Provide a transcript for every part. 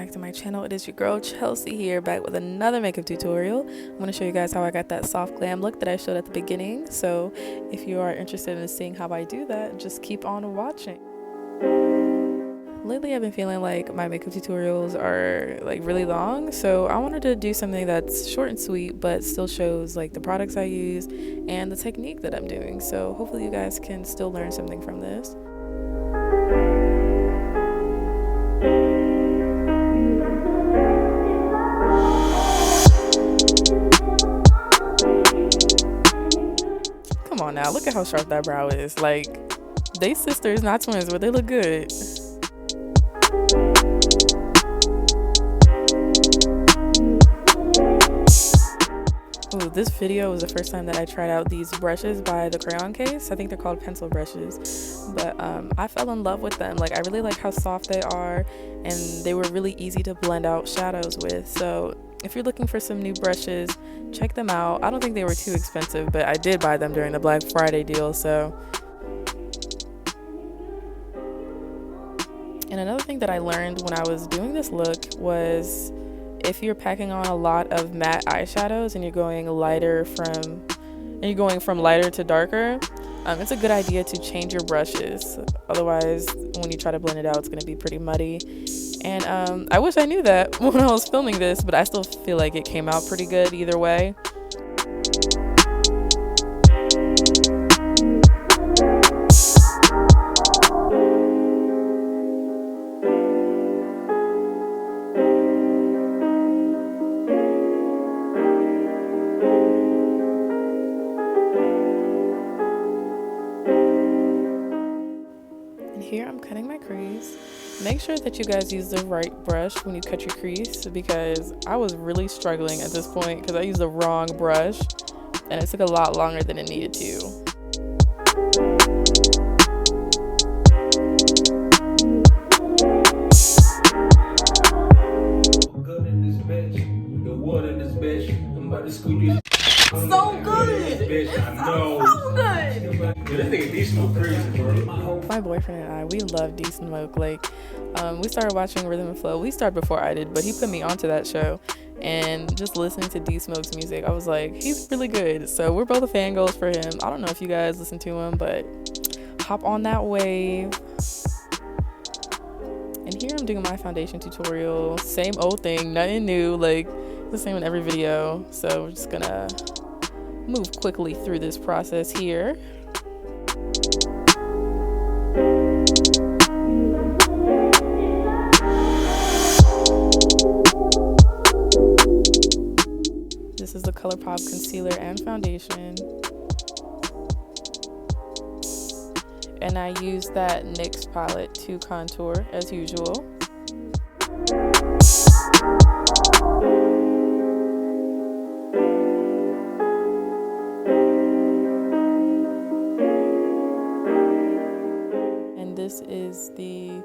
back to my channel. It is your girl Chelsea here, back with another makeup tutorial. I'm going to show you guys how I got that soft glam look that I showed at the beginning. So if you are interested in seeing how I do that, just keep on watching. Lately I've been feeling like my makeup tutorials are like really long, so I wanted to do something that's short and sweet but still shows like the products I use and the technique that I'm doing. So hopefully you guys can still learn something from this. Come on now, look at how sharp that brow is. Like, they sisters, not twins, but they look good. Ooh, this video was the first time that I tried out these brushes by the Crayon Case. I think they're called pencil brushes, but I fell in love with them. Like, I really like how soft they are, and they were really easy to blend out shadows with. So if you're looking for some new brushes, check them out. I don't think they were too expensive, but I did buy them during the Black Friday deal. So, and another thing that I learned when I was doing this look was if you're packing on a lot of matte eyeshadows and you're going from lighter to darker, it's a good idea to change your brushes. Otherwise, when you try to blend it out, it's going to be pretty muddy. And I wish I knew that when I was filming this, but I still feel like it came out pretty good either way. Here I'm cutting my crease. Make sure that you guys use the right brush when you cut your crease, because I was really struggling at this point because I used the wrong brush and it took a lot longer than it needed to. Good in this bitch, the water in this bitch, I'm about to scoop you. So good! Bitch, I know. So good! This nigga D-Smoke crazy, bro. My boyfriend and I, we love D-Smoke. Like, we started watching Rhythm and Flow. We started before I did, but he put me onto that show. And just listening to D-Smoke's music, I was like, he's really good. So we're both fangirls for him. I don't know if you guys listen to him, but hop on that wave. And here I'm doing my foundation tutorial. Same old thing, nothing new. Like, the same in every video. So we're just gonna move quickly through this process here. This is the ColourPop concealer and foundation. And I use that NYX palette to contour as usual. And this is the,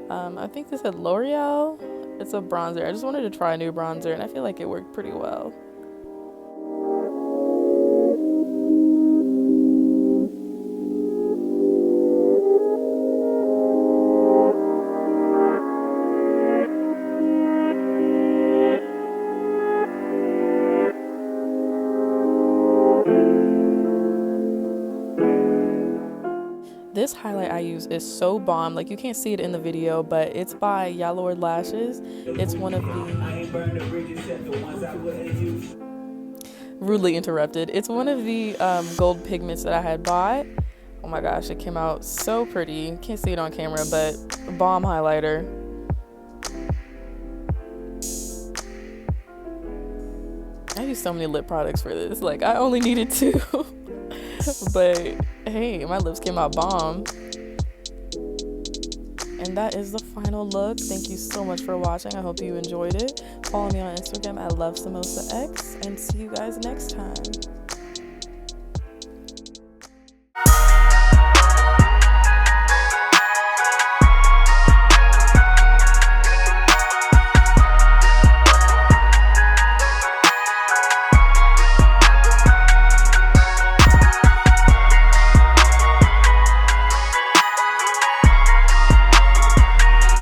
I think this is L'Oreal. It's a bronzer. I just wanted to try a new bronzer and I feel like it worked pretty well. This highlight I use is so bomb. Like, you can't see it in the video, but it's by Yalord Lashes. It's one of the rudely interrupted. It's one of the gold pigments that I had bought. Oh my gosh, it came out so pretty. Can't see it on camera, but bomb highlighter. I use so many lip products for this. Like, I only needed 2. But hey, my lips came out bomb. And that is the final look. Thank you so much for watching. I hope you enjoyed it. Follow me on Instagram at LoveSamosaX, and see you guys next time.